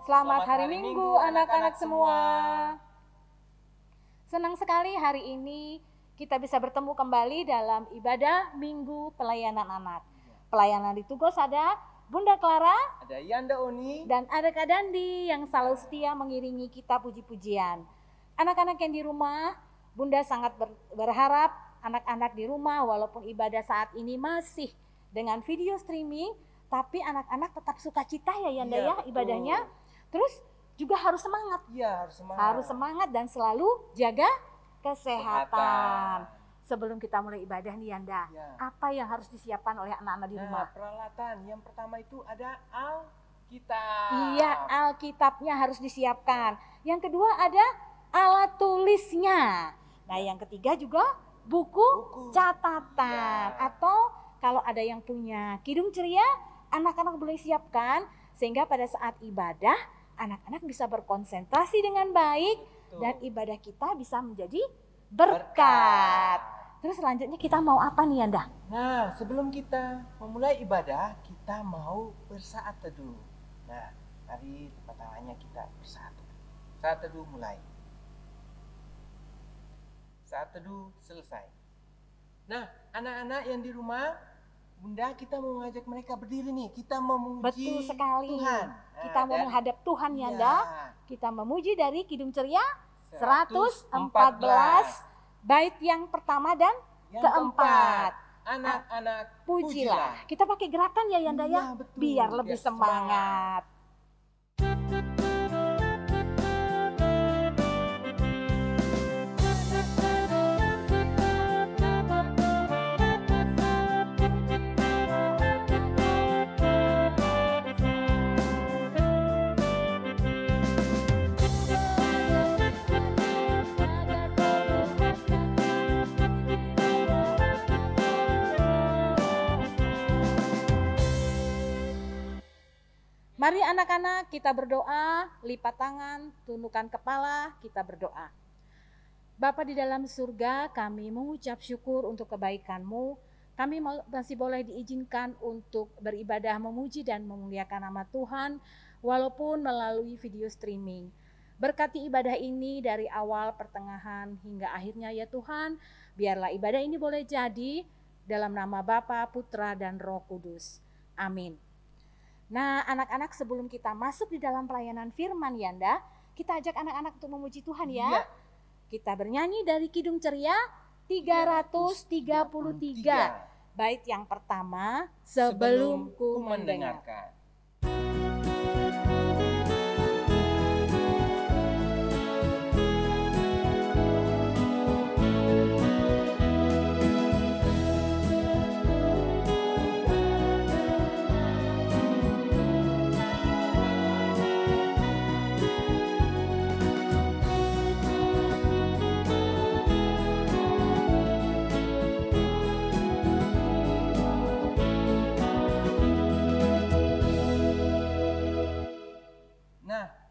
Selamat hari Minggu anak-anak semua. Senang sekali hari ini kita bisa bertemu kembali dalam ibadah Minggu Pelayanan Anak. Pelayanan di Tugos ada Bunda Clara, ada Yanda Oni, dan ada Kak Dandi yang selalu setia mengiringi kita puji-pujian. Anak-anak yang di rumah, Bunda sangat berharap anak-anak di rumah walaupun ibadah saat ini masih dengan video streaming, tapi anak-anak tetap sukacita ya Yanda ya ibadahnya. Terus juga harus semangat. Iya, harus semangat. Harus semangat dan selalu jaga kesehatan. Sebelum kita mulai ibadah nih Yanda, apa yang harus disiapkan oleh anak-anak di rumah? Peralatan. Yang pertama itu ada Alkitab. Iya, Alkitabnya harus disiapkan. Yang kedua ada alat tulisnya. Nah, yang ketiga juga buku catatan. Atau kalau ada yang punya kidung ceria, anak-anak boleh siapkan sehingga pada saat ibadah anak-anak bisa berkonsentrasi dengan baik dan ibadah kita bisa menjadi berkat. Terus selanjutnya kita mau apa nih Yanda? Nah, sebelum kita memulai ibadah, kita mau bersaat teduh. Nah, mari tempat tangannya kita bersaat teduh. Saat teduh mulai. Saat teduh selesai. Nah, anak-anak yang di rumah, Bunda, kita mau mengajak mereka berdiri nih. Kita memuji Betul sekali. Tuhan. Kita mau menghadap Tuhan Yanda. Kita memuji dari Kidung Ceria 114 bait yang pertama dan yang keempat. Anak-anak pujilah. Kita pakai gerakan ya Yanda ya, betul, biar lebih semangat. Mari anak-anak kita berdoa, lipat tangan, tundukkan kepala, kita berdoa. Bapa di dalam surga, kami mengucap syukur untuk kebaikan-Mu. Kami masih boleh diizinkan untuk beribadah memuji dan memuliakan nama Tuhan, walaupun melalui video streaming. Berkati ibadah ini dari awal, pertengahan, hingga akhirnya ya Tuhan, biarlah ibadah ini boleh jadi dalam nama Bapa, Putra, dan Roh Kudus. Amin. Nah, anak-anak sebelum kita masuk di dalam pelayanan firman Yanda, kita ajak anak-anak untuk memuji Tuhan ya. Kita bernyanyi dari Kidung Ceria 333. Bait yang pertama, sebelum ku mendengarkan.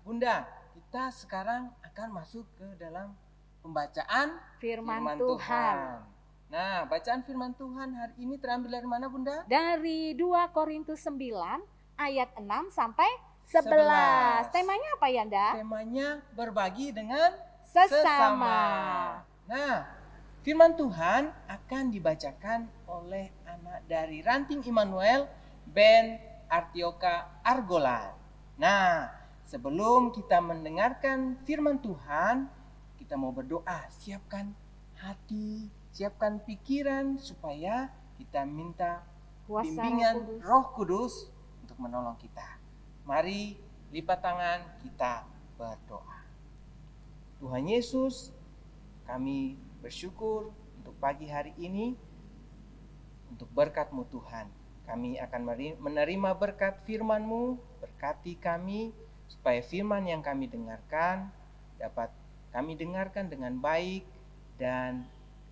Bunda, kita sekarang akan masuk ke dalam pembacaan firman Tuhan. Nah, bacaan firman Tuhan hari ini terambil dari mana Bunda? Dari 2 Korintus 9 ayat 6 sampai 11. Temanya apa Yanda? Temanya berbagi dengan sesama. Nah, firman Tuhan akan dibacakan oleh anak dari Ranting Immanuel Ben Artioka Argolan. Nah, sebelum kita mendengarkan firman Tuhan, kita mau berdoa. Siapkan hati, siapkan pikiran supaya kita minta bimbingan Roh Kudus untuk menolong kita. Mari lipat tangan, kita berdoa. Tuhan Yesus, kami bersyukur untuk pagi hari ini, untuk berkat-Mu Tuhan. Kami akan menerima berkat firman-Mu, berkati kami, supaya firman yang kami dengarkan dapat kami dengarkan dengan baik dan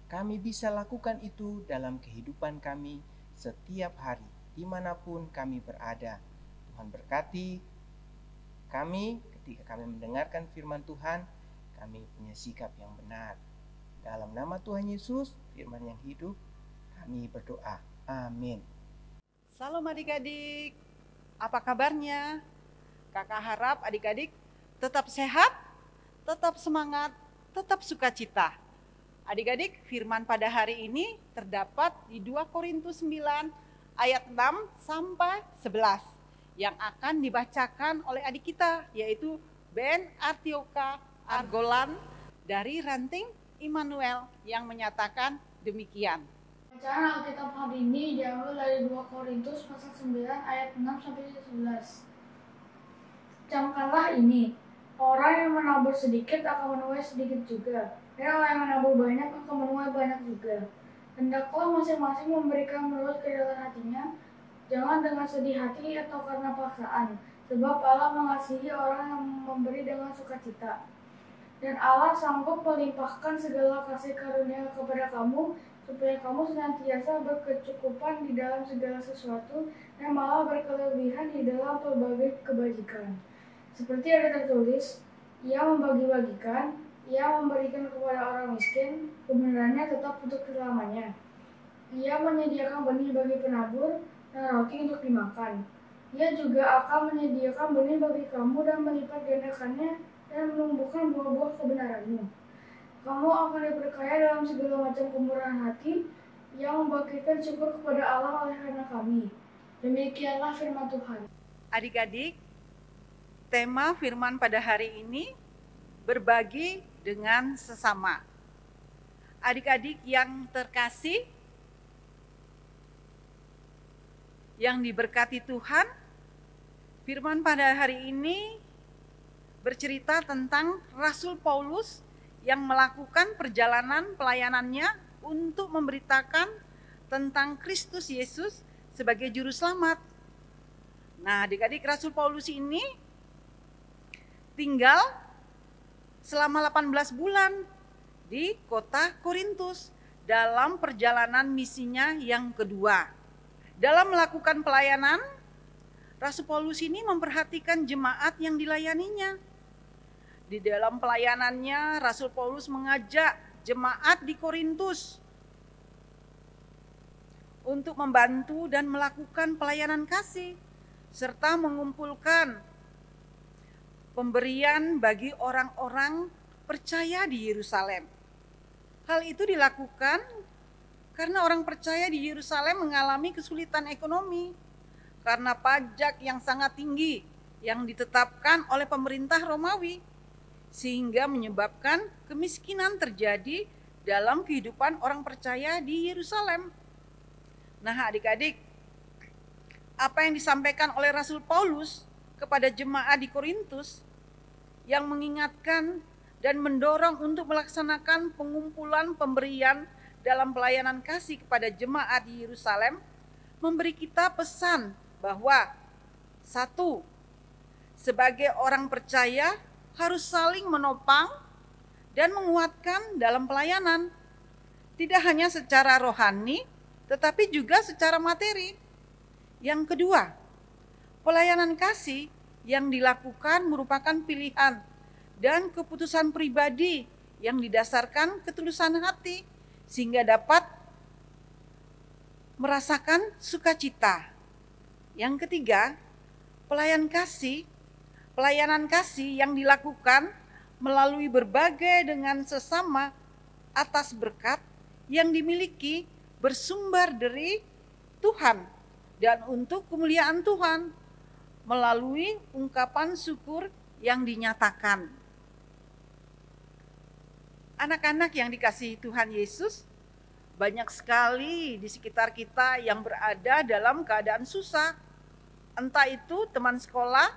kami bisa lakukan itu dalam kehidupan kami setiap hari dimanapun kami berada. Tuhan berkati kami ketika kami mendengarkan firman Tuhan, kami punya sikap yang benar. Dalam nama Tuhan Yesus, firman yang hidup, kami berdoa. Amin. Salam adik-adik, apa kabarnya? Kakak harap adik-adik tetap sehat, tetap semangat, tetap sukacita. Adik-adik, firman pada hari ini terdapat di 2 Korintus 9 ayat 6 sampai 11 yang akan dibacakan oleh adik kita, yaitu Ben Artioka Argolan dari Ranting Immanuel yang menyatakan demikian. Bacaan Alkitab hari ini diambil dari 2 Korintus pasal 9 ayat 6 sampai 11. Camkanlah ini, orang yang menabur sedikit akan menuai sedikit juga, dan orang yang menabur banyak akan menuai banyak juga. Hendaklah masing-masing memberikan menurut kedalam hatinya, jangan dengan sedih hati atau karena paksaan, sebab Allah mengasihi orang yang memberi dengan sukacita. Dan Allah sanggup melimpahkan segala kasih karunia kepada kamu, supaya kamu senantiasa berkecukupan di dalam segala sesuatu dan malah berkelebihan di dalam berbagai kebajikan. Seperti ada tertulis, ia membagi-bagikan, ia memberikan kepada orang miskin, kebenarannya tetap untuk selamanya. Ia menyediakan benih bagi penabur dan roti untuk dimakan. Ia juga akan menyediakan benih bagi kamu dan melipat gandakannya dan menumbuhkan buah-buah kebenaranmu. Kamu akan diperkaya dalam segala macam kemurahan hati yang membangkitkan syukur kepada Allah oleh karena kami. Demikianlah firman Tuhan. Adik-adik, tema firman pada hari ini berbagi dengan sesama. Adik-adik yang terkasih, yang diberkati Tuhan, firman pada hari ini bercerita tentang Rasul Paulus yang melakukan perjalanan pelayanannya untuk memberitakan tentang Kristus Yesus sebagai juru selamat. Nah, adik-adik, Rasul Paulus ini tinggal selama 18 bulan di kota Korintus dalam perjalanan misinya yang kedua. Dalam melakukan pelayanan, Rasul Paulus ini memperhatikan jemaat yang dilayaninya. Di dalam pelayanannya, Rasul Paulus mengajak jemaat di Korintus untuk membantu dan melakukan pelayanan kasih, serta mengumpulkan pemberian bagi orang-orang percaya di Yerusalem. Hal itu dilakukan karena orang percaya di Yerusalem mengalami kesulitan ekonomi karena pajak yang sangat tinggi yang ditetapkan oleh pemerintah Romawi, sehingga menyebabkan kemiskinan terjadi dalam kehidupan orang percaya di Yerusalem. Nah, adik-adik, apa yang disampaikan oleh Rasul Paulus kepada jemaat di Korintus yang mengingatkan dan mendorong untuk melaksanakan pengumpulan pemberian dalam pelayanan kasih kepada jemaat di Yerusalem memberi kita pesan bahwa satu, sebagai orang percaya harus saling menopang dan menguatkan dalam pelayanan, tidak hanya secara rohani tetapi juga secara materi. Yang kedua, pelayanan kasih yang dilakukan merupakan pilihan dan keputusan pribadi yang didasarkan ketulusan hati sehingga dapat merasakan sukacita. Yang ketiga, pelayanan kasih yang dilakukan melalui berbagai dengan sesama atas berkat yang dimiliki bersumber dari Tuhan dan untuk kemuliaan Tuhan melalui ungkapan syukur yang dinyatakan. Anak-anak yang dikasihi Tuhan Yesus, banyak sekali di sekitar kita yang berada dalam keadaan susah, entah itu teman sekolah,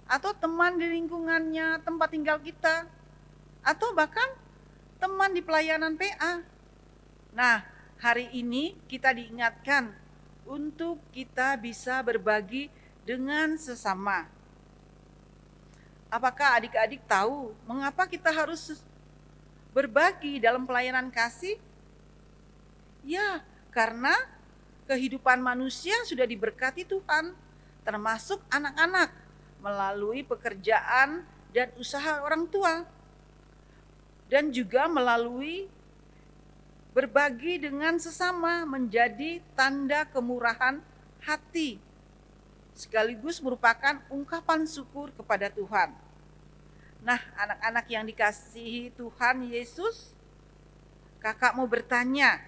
atau teman di lingkungannya tempat tinggal kita, atau bahkan teman di pelayanan PA. Nah, hari ini kita diingatkan untuk kita bisa berbagi dengan sesama. Apakah adik-adik tahu mengapa kita harus berbagi dalam pelayanan kasih? Ya, karena kehidupan manusia sudah diberkati Tuhan, termasuk anak-anak, melalui pekerjaan dan usaha orang tua, dan juga melalui berbagi dengan sesama menjadi tanda kemurahan hati. sekaligus merupakan ungkapan syukur kepada Tuhan. Nah, anak-anak yang dikasihi Tuhan Yesus, kakak mau bertanya,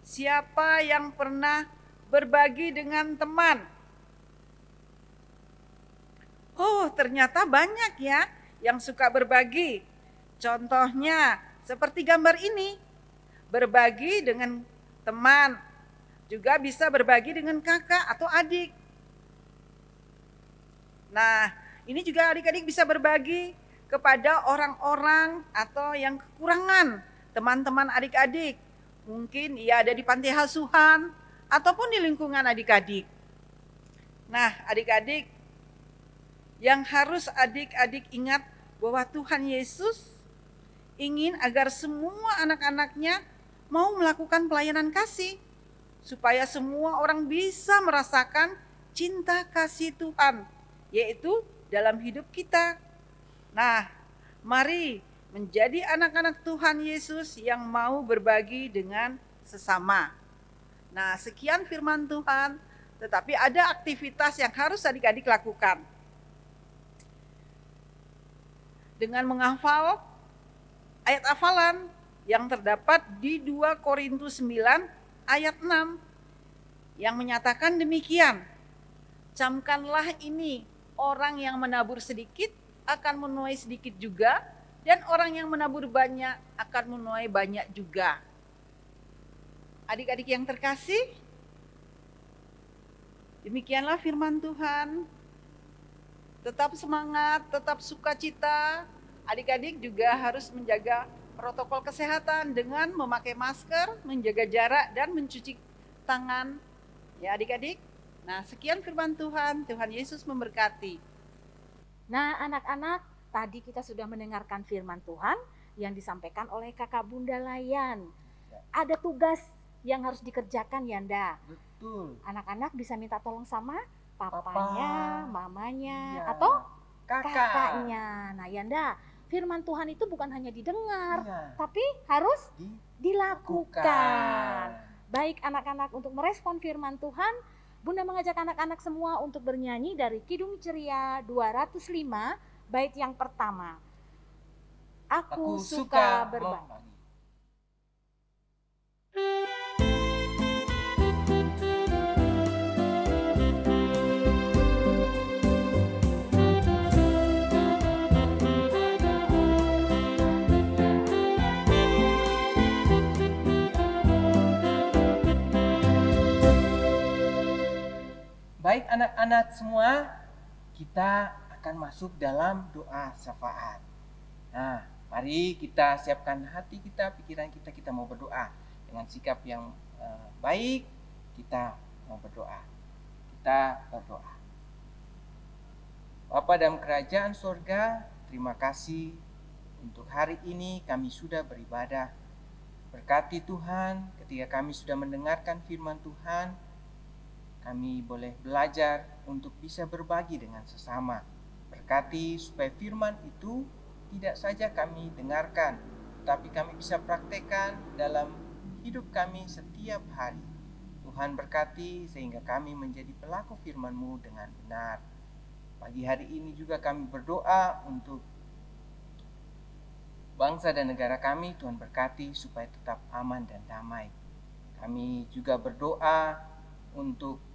siapa yang pernah berbagi dengan teman? Oh, ternyata banyak ya yang suka berbagi. Contohnya seperti gambar ini, berbagi dengan teman, juga bisa berbagi dengan kakak atau adik. Nah, ini juga adik-adik bisa berbagi kepada orang-orang atau yang kekurangan, teman-teman adik-adik. Mungkin ia ada di panti asuhan ataupun di lingkungan adik-adik. Nah, adik-adik, yang harus adik-adik ingat bahwa Tuhan Yesus ingin agar semua anak-anaknya mau melakukan pelayanan kasih, supaya semua orang bisa merasakan cinta kasih Tuhan, yaitu dalam hidup kita. Nah, mari menjadi anak-anak Tuhan Yesus yang mau berbagi dengan sesama. Nah, sekian firman Tuhan, tetapi ada aktivitas yang harus adik-adik lakukan. Dengan menghafal ayat hafalan yang terdapat di 2 Korintus 9 ayat 6 yang menyatakan demikian, camkanlah ini, orang yang menabur sedikit akan menuai sedikit juga, dan orang yang menabur banyak akan menuai banyak juga. Adik-adik yang terkasih, demikianlah firman Tuhan. Tetap semangat, tetap sukacita. Adik-adik juga harus menjaga protokol kesehatan dengan memakai masker, menjaga jarak, dan mencuci tangan. Ya adik-adik. Nah, sekian firman Tuhan. Tuhan Yesus memberkati. Nah, anak-anak, tadi kita sudah mendengarkan firman Tuhan yang disampaikan oleh Kakak Bunda Layan. Ada tugas yang harus dikerjakan, Yanda. Betul. Anak-anak bisa minta tolong sama papanya, mamanya, Iya. atau Kakak. kakaknya. Nah, Yanda, firman Tuhan itu bukan hanya didengar, Iya. tapi harus Dilakukan. dilakukan. Baik anak-anak, untuk merespon firman Tuhan, Bunda mengajak anak-anak semua untuk bernyanyi dari Kidung Ceria 205, bait yang pertama. Aku suka berbagi. membagi. Baik anak-anak semua, kita akan masuk dalam doa syafaat. Nah, mari kita siapkan hati kita, pikiran kita, kita mau berdoa. Dengan sikap yang baik, kita mau berdoa. Kita berdoa. Bapa dalam kerajaan sorga, terima kasih untuk hari ini kami sudah beribadah. Berkati Tuhan, ketika kami sudah mendengarkan firman Tuhan, kami boleh belajar untuk bisa berbagi dengan sesama. Berkati supaya firman itu tidak saja kami dengarkan, tetapi kami bisa praktekkan dalam hidup kami setiap hari. Tuhan berkati sehingga kami menjadi pelaku firman-Mu dengan benar. Pagi hari ini juga kami berdoa untuk bangsa dan negara kami. Tuhan berkati supaya tetap aman dan damai. Kami juga berdoa untuk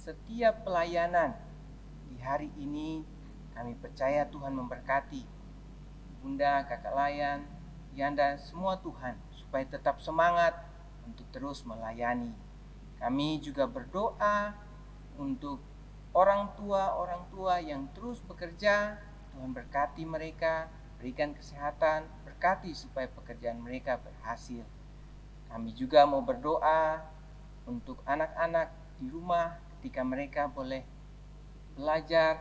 setiap pelayanan di hari ini. Kami percaya Tuhan memberkati Bunda, Kakak Layan, Yanda, semua Tuhan, supaya tetap semangat untuk terus melayani. Kami juga berdoa untuk orang tua yang terus bekerja. Tuhan berkati mereka, berikan kesehatan, berkati supaya pekerjaan mereka berhasil. Kami juga mau berdoa untuk anak-anak di rumah, ketika mereka boleh belajar,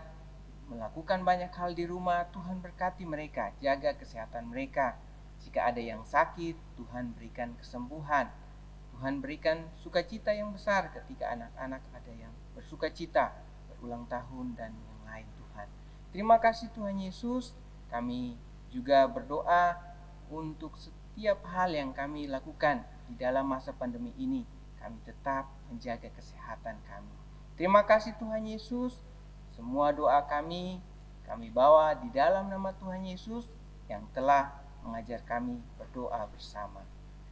melakukan banyak hal di rumah. Tuhan berkati mereka, jaga kesehatan mereka. Jika ada yang sakit, Tuhan berikan kesembuhan. Tuhan berikan sukacita yang besar ketika anak-anak ada yang bersukacita, berulang tahun dan yang lain Tuhan. Terima kasih Tuhan Yesus. Kami juga berdoa untuk setiap hal yang kami lakukan di dalam masa pandemi ini. kami tetap menjaga kesehatan kami. Terima kasih Tuhan Yesus. Semua doa kami bawa di dalam nama Tuhan Yesus yang telah mengajar kami berdoa bersama.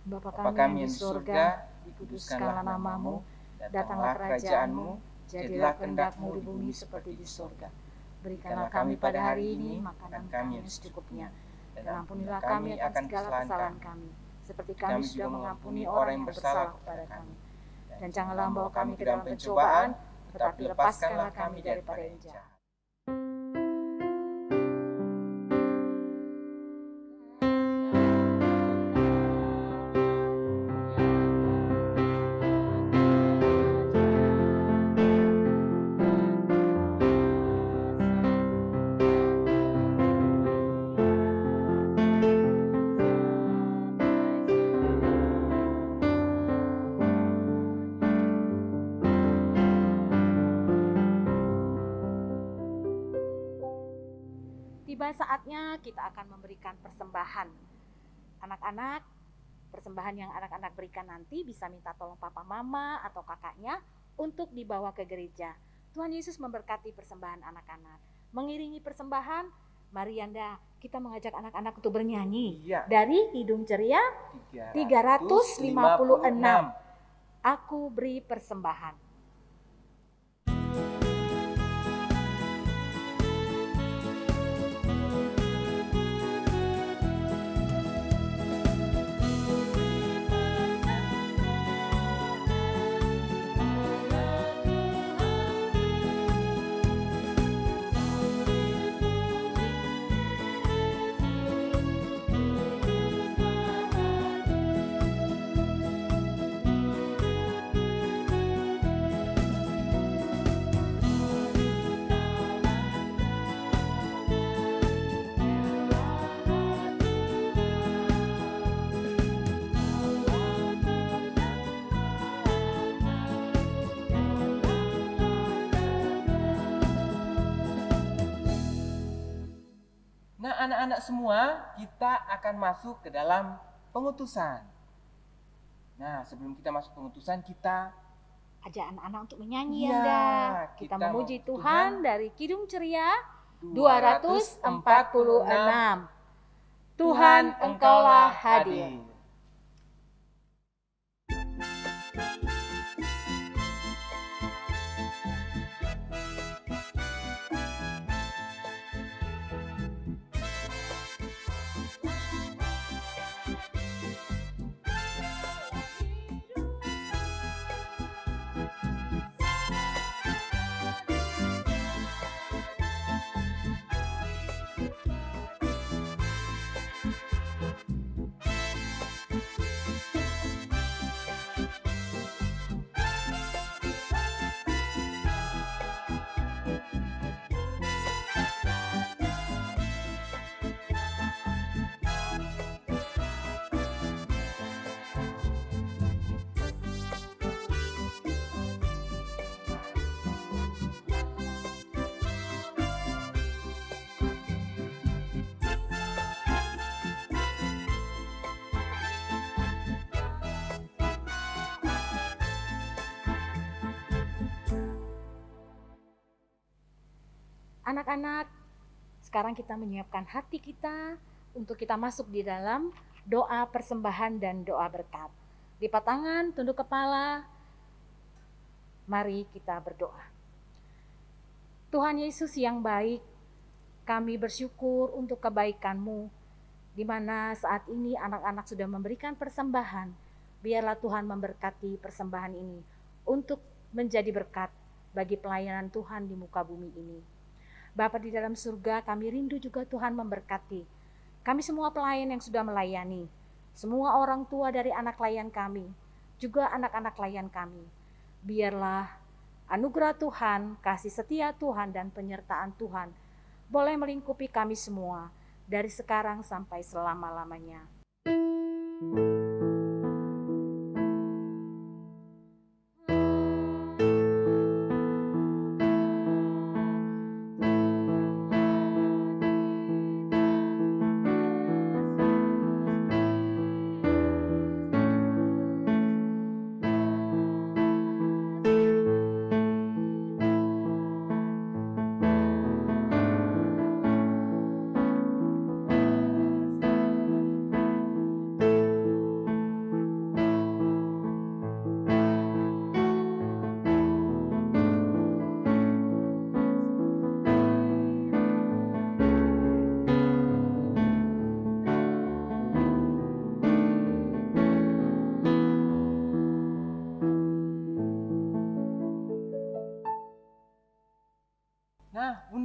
Bapa kami yang di surga, dikuduskanlah namamu, datanglah kerajaanmu, jadilah kehendak-mu di bumi seperti di surga. Berikanlah kami pada hari ini makanan kami yang secukupnya, dan ampunilah kami akan segala kesalahan kami, seperti kami sudah mengampuni orang yang bersalah kepada kami. Dan janganlah membawa kami ke dalam pencobaan, tetapi lepaskanlah kami daripada yang jahat. Tiba saatnya kita akan memberikan persembahan. Anak-anak, persembahan yang anak-anak berikan nanti bisa minta tolong papa mama atau kakaknya untuk dibawa ke gereja. Tuhan Yesus memberkati persembahan anak-anak. Mengiringi persembahan, mari Yanda, kita mengajak anak-anak untuk bernyanyi. Dari Kidung Ceria 356, Aku Beri Persembahan. Nah, anak-anak semua, kita akan masuk ke dalam pengutusan. Nah, sebelum kita masuk pengutusan, kita ajak anak-anak untuk menyanyi, Yanda. Kita memuji Tuhan dari Kidung Ceria 246. Tuhan, Engkaulah hadir. Anak-anak, sekarang kita menyiapkan hati kita untuk kita masuk di dalam doa persembahan dan doa berkat. Lipat tangan, tunduk kepala, mari kita berdoa. Tuhan Yesus yang baik, kami bersyukur untuk kebaikan-Mu, di mana saat ini anak-anak sudah memberikan persembahan. Biarlah Tuhan memberkati persembahan ini untuk menjadi berkat bagi pelayanan Tuhan di muka bumi ini. Bapa di dalam surga, kami rindu juga Tuhan memberkati kami semua pelayan yang sudah melayani, semua orang tua dari anak layan kami, juga anak-anak layan kami. Biarlah anugerah Tuhan, kasih setia Tuhan, dan penyertaan Tuhan boleh melingkupi kami semua dari sekarang sampai selama-lamanya.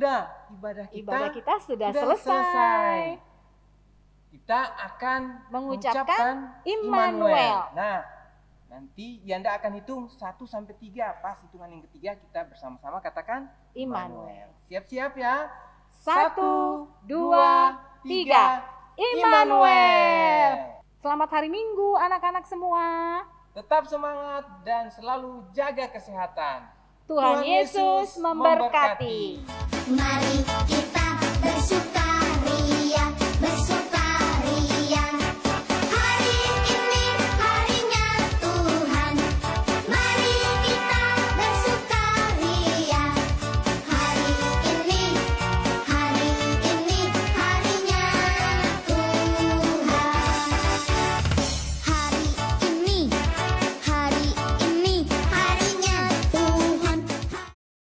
Bunda, ibadah kita sudah sudah selesai. Kita akan Mengucapkan mengucapkan Immanuel. Nah, nanti Yanda akan hitung 1 sampai 3. Pas hitungan yang ketiga kita bersama-sama katakan Immanuel. Siap-siap ya. 1, 2, 3. Immanuel. Selamat hari Minggu anak-anak semua. Tetap semangat dan selalu jaga kesehatan. Tuhan Yesus memberkati. Mari kita